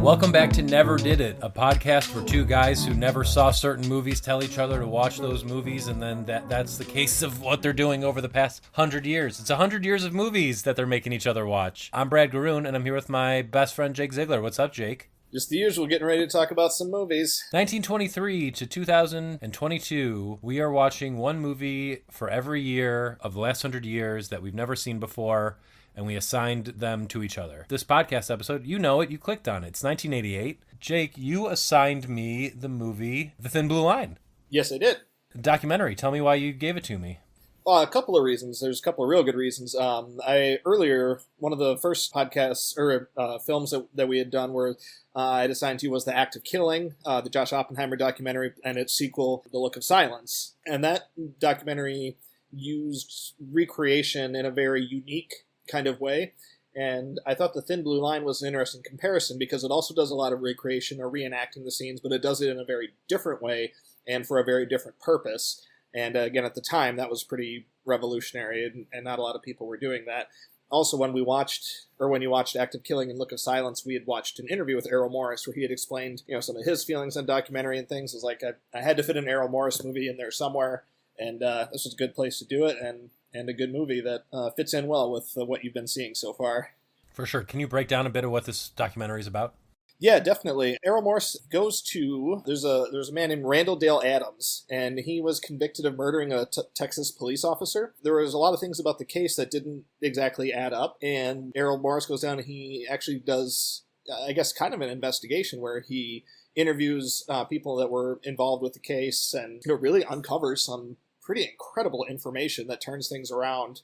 Welcome back to Never Did It, a podcast where two guys who never saw certain movies tell each other to watch those movies, and then that's the case of what they're doing over the past 100 years. It's 100 years of movies that they're making each other watch. I'm Brad Garoon, and I'm here with my best friend Jake Ziegler. What's up, Jake? Just the usual, getting ready to talk about some movies. 1923 to 2022, we are watching one movie for every year of the last 100 years that we've never seen before, and we assigned them to each other. This podcast episode, you know it, you clicked on it. It's 1988. Jake, you assigned me the movie The Thin Blue Line. Yes, I did. Documentary. Tell me why you gave it to me. Well, a couple of reasons. There's a couple of real good reasons. One of the first podcasts or films that we had done where I'd assigned to you was The Act of Killing, the Josh Oppenheimer documentary, and its sequel, The Look of Silence. And that documentary used recreation in a very unique kind of way. And I thought The Thin Blue Line was an interesting comparison because it also does a lot of recreation or reenacting the scenes, but it does it in a very different way and for a very different purpose. And again, at the time, that was pretty revolutionary, and not a lot of people were doing that. Also, when you watched Act of Killing and Look of Silence, we had watched an interview with Errol Morriss where he had explained, some of his feelings on documentary and things. It was like I had to fit an Errol Morriss movie in there somewhere, and this was a good place to do it, and a good movie that fits in well with what you've been seeing so far. For sure. Can you break down a bit of what this documentary is about? Yeah, definitely. Errol Morriss goes to, there's a man named Randall Dale Adams, and he was convicted of murdering a Texas police officer. There was a lot of things about the case that didn't exactly add up, and Errol Morriss goes down and he actually does, I guess, kind of an investigation where he interviews people that were involved with the case and really uncovers some pretty incredible information that turns things around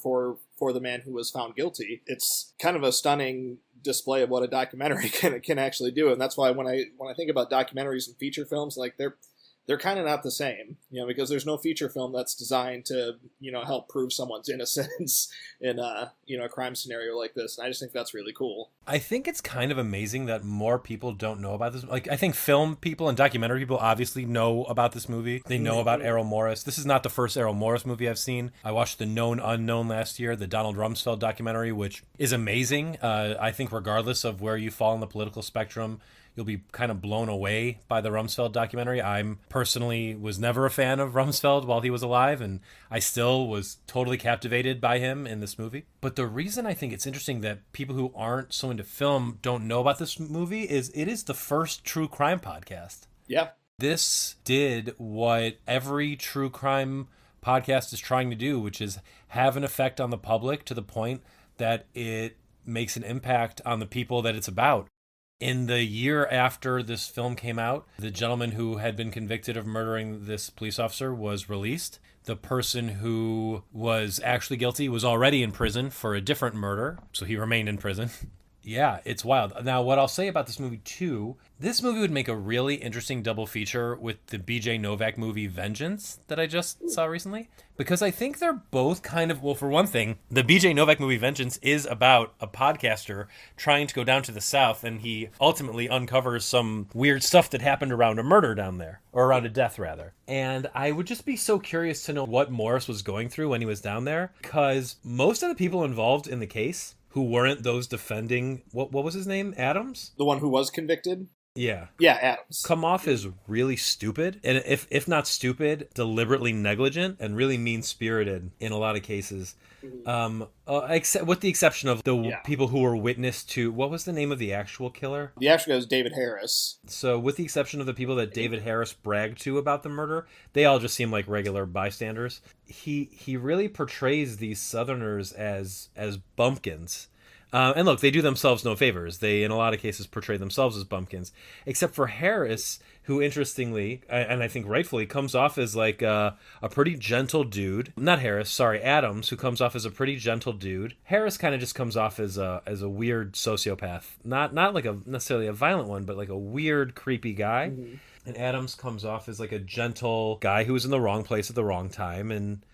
for the man who was found guilty. It's kind of a stunning display of what a documentary can actually do, and that's why when I think about documentaries and feature films, like they're kind of not the same, because there's no feature film that's designed to help prove someone's innocence in a crime scenario like this. And I just think that's really cool. I think it's kind of amazing that more people don't know about this. Like, I think film people and documentary people obviously know about this movie. They know about Errol Morriss. This is not the first Errol Morriss movie I've seen. I watched The Known Unknown last year, the Donald Rumsfeld documentary, which is amazing. I think regardless of where you fall in the political spectrum, you'll be kind of blown away by the Rumsfeld documentary. I personally was never a fan of Rumsfeld while he was alive, and I still was totally captivated by him in this movie. But the reason I think it's interesting that people who aren't so into film don't know about this movie is it is the first true crime podcast. Yeah. This did what every true crime podcast is trying to do, which is have an effect on the public to the point that it makes an impact on the people that it's about. In the year after this film came out, the gentleman who had been convicted of murdering this police officer was released. The person who was actually guilty was already in prison for a different murder, so he remained in prison. Yeah, it's wild. Now, what I'll say about this movie, too, this movie would make a really interesting double feature with the B.J. Novak movie Vengeance that I just saw recently, because I think they're both kind of, well, for one thing, the B.J. Novak movie Vengeance is about a podcaster trying to go down to the South, and he ultimately uncovers some weird stuff that happened around a murder down there, or around a death, rather. And I would just be so curious to know what Morriss was going through when he was down there, because most of the people involved in the case who weren't those defending, what was his name? Adams? The one who was convicted? Yeah. Yeah, Adams. Come off as really stupid, and if not stupid, deliberately negligent and really mean-spirited in a lot of cases. Except with the exception of the people who were witness to, what was the name of the actual killer? The actual guy was David Harris. So with the exception of the people that David Harris bragged to about the murder, they all just seem like regular bystanders. He really portrays these Southerners as bumpkins. And look, they do themselves no favors. They, in a lot of cases, portray themselves as bumpkins. Except for Harris, who, interestingly, and I think rightfully, comes off as like a pretty gentle dude. Not Harris, sorry, Adams, who comes off as a pretty gentle dude. Harris kind of just comes off as a weird sociopath. Not like necessarily a violent one, but like a weird, creepy guy. Mm-hmm. And Adams comes off as like a gentle guy who was in the wrong place at the wrong time and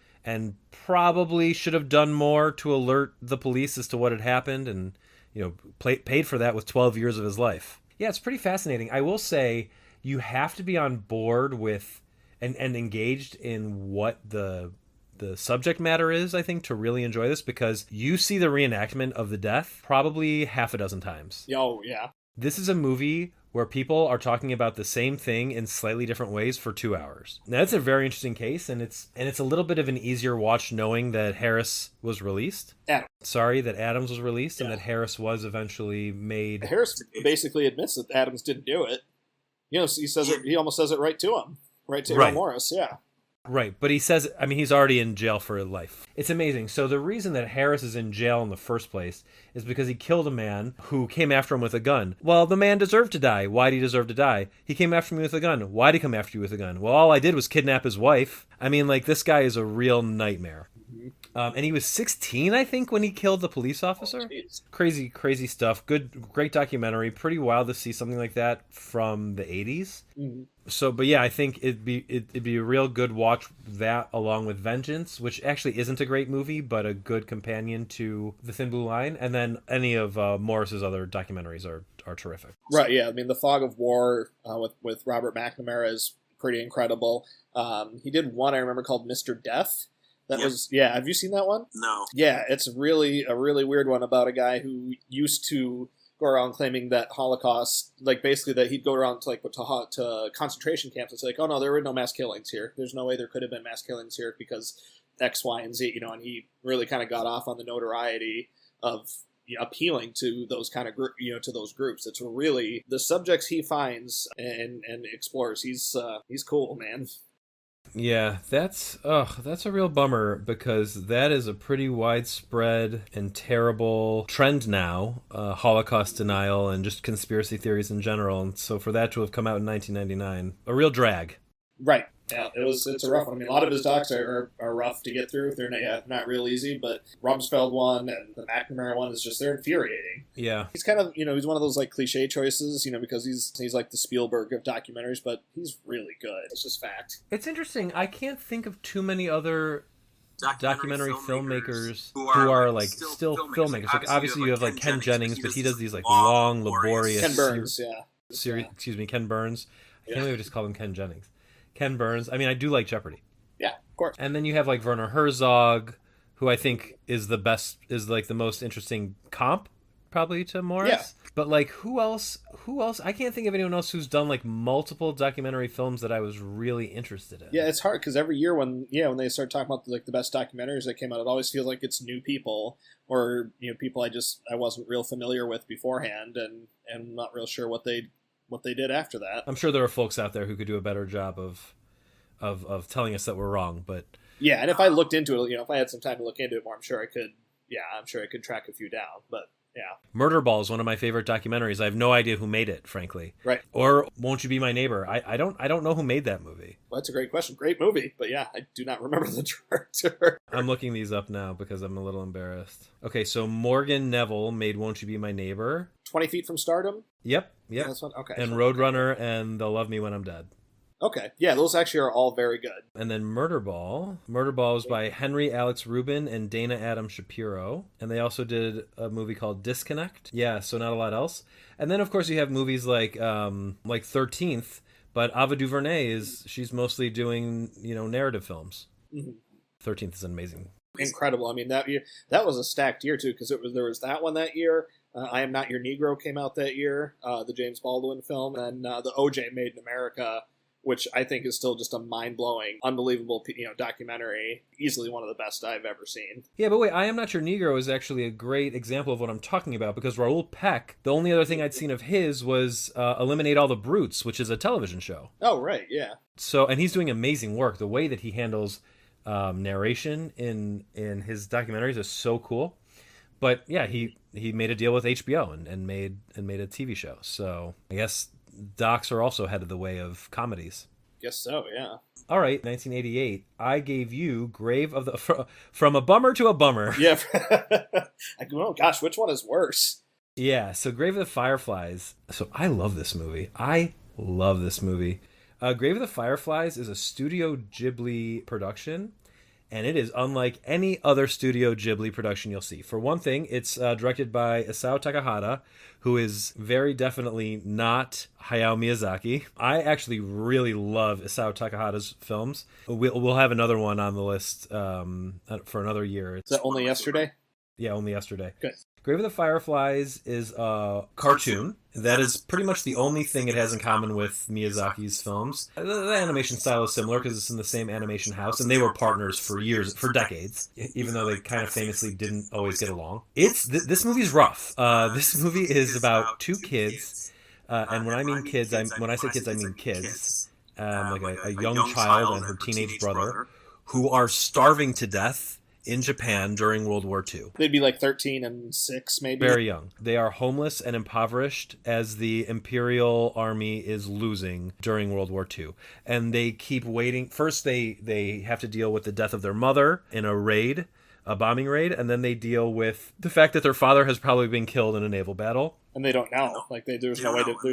probably should have done more to alert the police as to what had happened and, paid for that with 12 years of his life. Yeah, it's pretty fascinating. I will say you have to be on board with and engaged in what the subject matter is, I think, to really enjoy this, because you see the reenactment of the death probably half a dozen times. Oh, yeah. This is a movie where people are talking about the same thing in slightly different ways for 2 hours. Now that's a very interesting case, and it's a little bit of an easier watch knowing that Harris was released. That Adams was released, and that Harris was eventually made. Harris basically admits that Adams didn't do it. He says it. He almost says it right to him, right to Errol Morriss. Yeah. Right, but he says, he's already in jail for life. It's amazing. So the reason that Harris is in jail in the first place is because he killed a man who came after him with a gun. Well, the man deserved to die. Why did he deserve to die? He came after me with a gun. Why did he come after you with a gun? Well, all I did was kidnap his wife. This guy is a real nightmare. And he was 16, I think, when he killed the police officer. Crazy stuff. Great documentary. Pretty wild to see something like that from the 80s. Mm-hmm. So, but yeah, I think it'd be a real good watch, that along with Vengeance, which actually isn't a great movie, but a good companion to The Thin Blue Line. And then any of Morris's other documentaries are terrific. Right, yeah. The Fog of War with Robert McNamara is pretty incredible. He did one I remember called Mr. Death. Have you seen that one? No. Yeah, it's a really weird one about a guy who used to go around claiming that Holocaust, basically that he'd go around to concentration camps and say, oh no, there were no mass killings here. There's no way there could have been mass killings here because X, Y, and Z, and he really kind of got off on the notoriety of appealing to those kind of to those groups. It's really the subjects he finds and explores. He's cool, man. Yeah, that's a real bummer, because that is a pretty widespread and terrible trend now, Holocaust denial and just conspiracy theories in general. And so for that to have come out in 1999, a real drag. Right. Yeah, it's a rough one. A lot of his docs are rough to get through. They're not real easy, but Rumsfeld one and the McNamara one they're infuriating. Yeah. He's kind of, he's one of those cliche choices, because he's like the Spielberg of documentaries, but he's really good. It's just fact. It's interesting. I can't think of too many other documentary filmmakers who are still filmmakers. Obviously you have Ken Jennings, but he does these long, laborious Ken Burns, Ken Burns. I can't believe I just called him Ken Jennings. Ken Burns. I do like Jeopardy. Yeah, of course. And then you have Werner Herzog, who I think is the most interesting comp probably to Morris. Yeah. But who else? I can't think of anyone else who's done multiple documentary films that I was really interested in. Yeah, it's hard because every year when they start talking about the best documentaries that came out, it always feels like it's new people or people I wasn't real familiar with beforehand, and I'm not real sure what they did after that. I'm sure there are folks out there who could do a better job of telling us that we're wrong, but yeah, and if I looked into it, if I had some time to look into it more, I'm sure I could track a few down, but yeah. Murder Ball is one of my favorite documentaries. I have no idea who made it, frankly. Right. Or Won't You Be My Neighbor? I don't know who made that movie. Well, that's a great question. Great movie, but yeah, I do not remember the director. I'm looking these up now because I'm a little embarrassed. Okay, so Morgan Neville made Won't You Be My Neighbor? 20 Feet from Stardom? Yep. Yeah, that's one. Okay. And Roadrunner and They'll Love Me When I'm Dead. Okay. Yeah, those actually are all very good. And then Murder Ball. Murder Ball was by Henry Alex Rubin and Dana Adam Shapiro. And they also did a movie called Disconnect. Yeah, so not a lot else. And then, of course, you have movies like 13th. But Ava DuVernay she's mostly doing, narrative films. Mm-hmm. 13th is amazing. Incredible. That year, that was a stacked year, too, because there was that one that year. I Am Not Your Negro came out that year, the James Baldwin film. And the OJ Made in America, which I think is still just a mind-blowing, unbelievable, documentary. Easily one of the best I've ever seen. Yeah, but wait, I Am Not Your Negro is actually a great example of what I'm talking about, because Raoul Peck, the only other thing I'd seen of his was Eliminate All the Brutes, which is a television show. Oh, right, yeah. So, and he's doing amazing work. The way that he handles narration in his documentaries is so cool. But yeah, he made a deal with HBO and made a TV show. So I guess docs are also head of the way of comedies. Guess so, yeah. All right, 1988. I gave you Grave of the From a Bummer to a Bummer. Yeah. Oh gosh, which one is worse? Yeah. So Grave of the Fireflies. So I love this movie. Grave of the Fireflies is a Studio Ghibli production. And it is unlike any other Studio Ghibli production you'll see. For one thing, it's directed by Isao Takahata, who is very definitely not Hayao Miyazaki. I actually really love Isao Takahata's films. We'll have another one on the list for another year. Is that Only Yesterday? Yeah, Only Yesterday. Good. Grave of the Fireflies is a cartoon. That is pretty much the only thing it has in common with Miyazaki's films. The animation style is similar because it's in the same animation house, and they were partners for years, for decades, even though they kind of famously didn't always get along. This movie's rough. This movie is about two kids, and when I mean kids, when I say kids, I mean kids, like a young child and her teenage brother, who are starving to death in Japan during World War II. They'd be like 13 and 6, maybe. Very young. They are homeless and impoverished as the Imperial Army is losing during World War II. And they keep waiting. First, they have to deal with the death of their mother in a bombing raid, and then they deal with the fact that their father has probably been killed in a naval battle. And they don't know. Like there's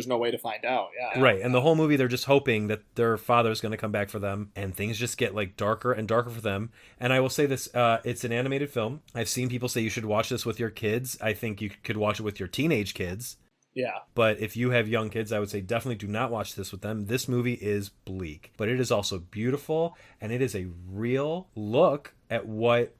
no way to find out. Yeah. Right. And the whole movie they're just hoping that their father's going to come back for them, and things just get like darker and darker for them. And I will say this, it's an animated film. I've seen people say you should watch this with your kids. I think you could watch it with your teenage kids. Yeah. But if you have young kids, I would say definitely do not watch this with them. This movie is bleak, but it is also beautiful, and it is a real look at what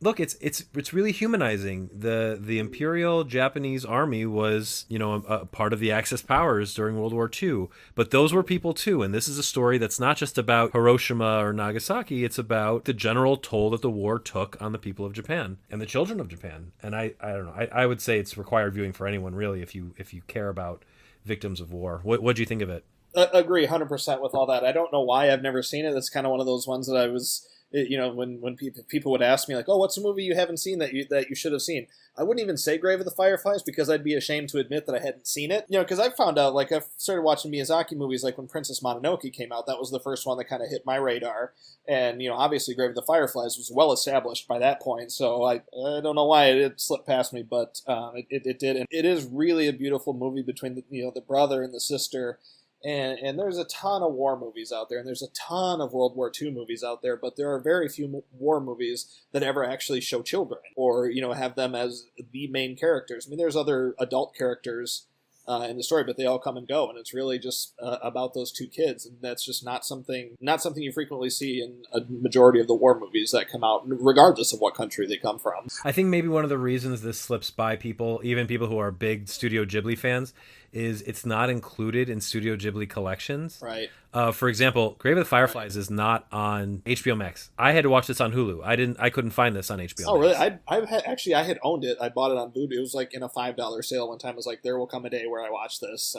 it's really humanizing. The Imperial Japanese Army was, a part of the Axis powers during World War II. But those were people too, and this is a story that's not just about Hiroshima or Nagasaki. It's about the general toll that the war took on the people of Japan and the children of Japan. And I don't know. I would say it's required viewing for anyone really if you care about victims of war. What do you think of it? Agree 100% with all that. I don't know why I've never seen it. It's kind of one of those ones that I was. When people would ask me like, "Oh, what's a movie you haven't seen that you should have seen?" I wouldn't even say Grave of the Fireflies because I'd be ashamed to admit that I hadn't seen it. Because I found out, like, I've started watching Miyazaki movies, like when Princess Mononoke came out. That was the first one that kind of hit my radar, and obviously Grave of the Fireflies was well established by that point. So I don't know why it slipped past me, but it did, and it is really a beautiful movie between the brother and the sister. And there's a ton of war movies out there, and there's a ton of World War II movies out there, but there are very few war movies that ever actually show children or, have them as the main characters. I mean, there's other adult characters in the story, but they all come and go, and it's really just about those two kids, and that's just not something you frequently see in a majority of the war movies that come out, regardless of what country they come from. I think maybe one of the reasons this slips by people, even people who are big Studio Ghibli fans, is it's not included in Studio Ghibli collections. Right. For example, Grave of the Fireflies is not on HBO Max. I had to watch this on Hulu. I couldn't find this on HBO Max. Oh, really? I had owned it. I bought it on Vudu. It was like in a $5 sale one time. It was like, there will come a day where I watch this,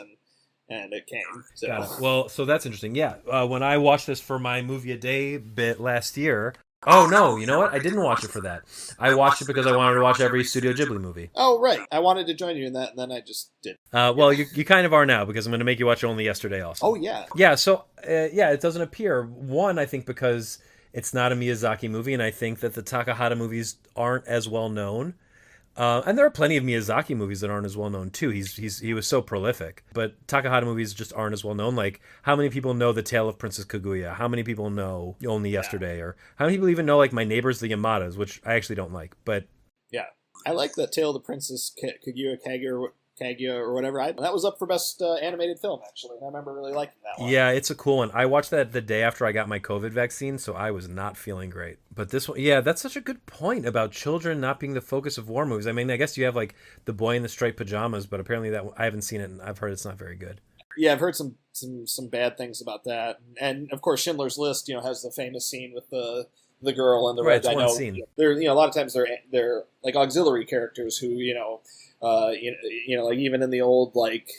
and it came. So. Got it. Well, so that's interesting. Yeah. When I watched this for my movie a day bit last year. Oh, no, you know what? I didn't watch it for that. I watched it because I wanted to watch every Studio Ghibli movie. Oh, right. I wanted to join you in that, and then I just didn't. Well, you kind of are now, because I'm going to make you watch Only Yesterday also. Oh, yeah. Yeah, so, it doesn't appear. One, I think because it's not a Miyazaki movie, and I think that the Takahata movies aren't as well known. And there are plenty of Miyazaki movies that aren't as well known too. He was so prolific, but Takahata movies just aren't as well known. Like, how many people know The Tale of Princess Kaguya? How many people know Only Yesterday? Or how many people even know like My Neighbors the Yamadas, which I actually don't like. But yeah, I like The Tale of the Princess Kaguya or whatever. That was up for best animated film, actually. I remember really liking that one. Yeah, it's a cool one. I watched that the day after I got my COVID vaccine, so I was not feeling great. But this one, yeah, that's such a good point about children not being the focus of war movies. I mean, I guess you have like The Boy in the Striped Pajamas, but apparently that I haven't seen it, and I've heard it's not very good. Yeah, I've heard some bad things about that. And of course, Schindler's List, has the famous scene with the girl and the red. I know scene. They're a lot of times they're like auxiliary characters who like even in the old like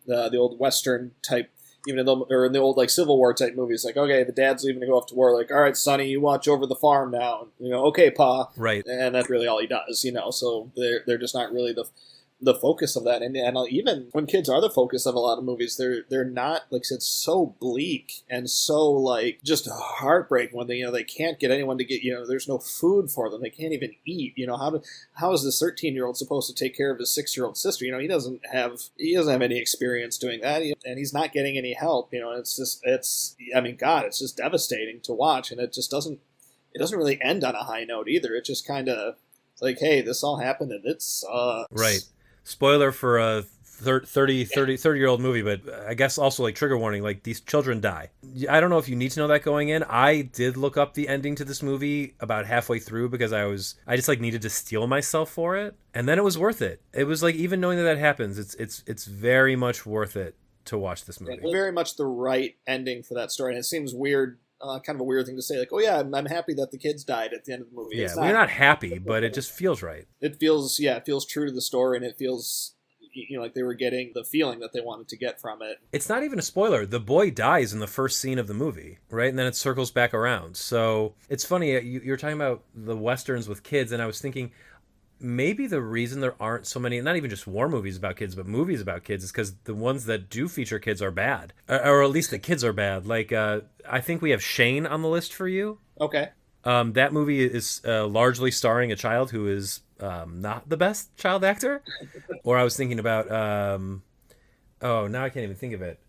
the old Western type, even in the old like Civil War type movies, like, okay, the dad's leaving to go off to war, like, all right, Sonny, you watch over the farm now, okay, Pa, right, and that's really all he does, so they're just not really the focus of that, and even when kids are the focus of a lot of movies, they're not, like I said, so bleak and so like just heartbreaking when they can't get anyone to get there's no food for them, they can't even eat. How is this 13-year-old supposed to take care of his 6-year-old sister? He doesn't have any experience doing that, and he's not getting any help. It's just it's just devastating to watch, and it doesn't really end on a high note either. It just kind of like, hey, this all happened and it's right. Spoiler for a 30-year-old movie, but I guess also like trigger warning, like these children die. I don't know if you need to know that going in. I did look up the ending to this movie about halfway through because I just like needed to steel myself for it, and then it was worth it. It was like, even knowing that happens, it's very much worth it to watch this movie. Very much the right ending for that story, and it seems weird. Kind of a weird thing to say, like, oh yeah, I'm happy that the kids died at the end of the movie. Yeah, we're not happy, but it just feels right. It feels true to the story, and it feels, like they were getting the feeling that they wanted to get from it. It's not even a spoiler. The boy dies in the first scene of the movie, right? And then it circles back around. So it's funny, you're talking about the Westerns with kids, and I was thinking, maybe the reason there aren't so many, not even just war movies about kids, but movies about kids, is because the ones that do feature kids are bad. Or at least the kids are bad. Like, I think we have Shane on the list for you. Okay. That movie is largely starring a child who is not the best child actor. Or I was thinking about, now I can't even think of it.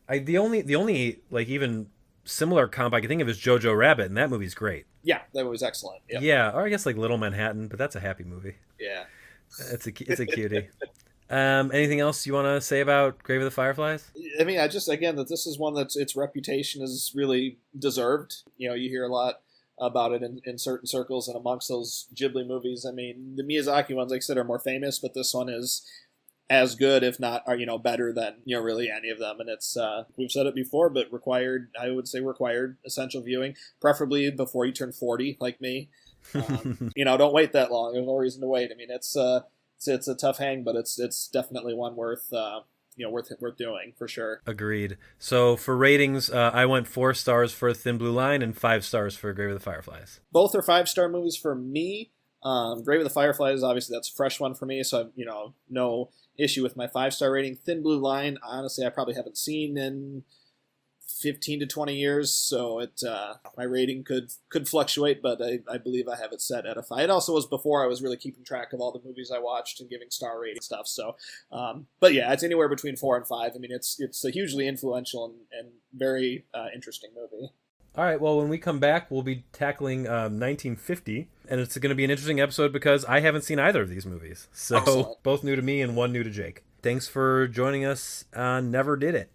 The only like even similar comp I can think of is Jojo Rabbit, and that movie's great. Yeah, that was excellent. Yep. Yeah, or I guess like Little Manhattan, but that's a happy movie. Yeah, it's a cutie. Anything else you want to say about Grave of the Fireflies? I mean, that this is one that's its reputation is really deserved. You hear a lot about it in certain circles and amongst those Ghibli movies. I mean, the Miyazaki ones, like I said, are more famous, but this one is as good, if not, better than, really any of them. And it's, we've said it before, but I would say required essential viewing, preferably before you turn 40, like me. Don't wait that long. There's no reason to wait. I mean, it's a tough hang, but it's definitely one worth doing for sure. Agreed. So for ratings, I went 4 stars for Thin Blue Line and 5 stars for Grave of the Fireflies. Both are 5-star movies for me. Grave of the Fireflies, obviously that's a fresh one for me, so I've, no issue with my 5-star rating. Thin Blue Line, honestly, I probably haven't seen in 15 to 20 years, so my rating could fluctuate, but I believe I have it set at a 5. It also was before I was really keeping track of all the movies I watched and giving star rating stuff. So, but yeah, it's anywhere between 4 and 5. I mean, it's a hugely influential and very interesting movie. All right, well, when we come back, we'll be tackling 1950, and it's going to be an interesting episode because I haven't seen either of these movies. So, excellent. Both new to me and one new to Jake. Thanks for joining us on Never Did It.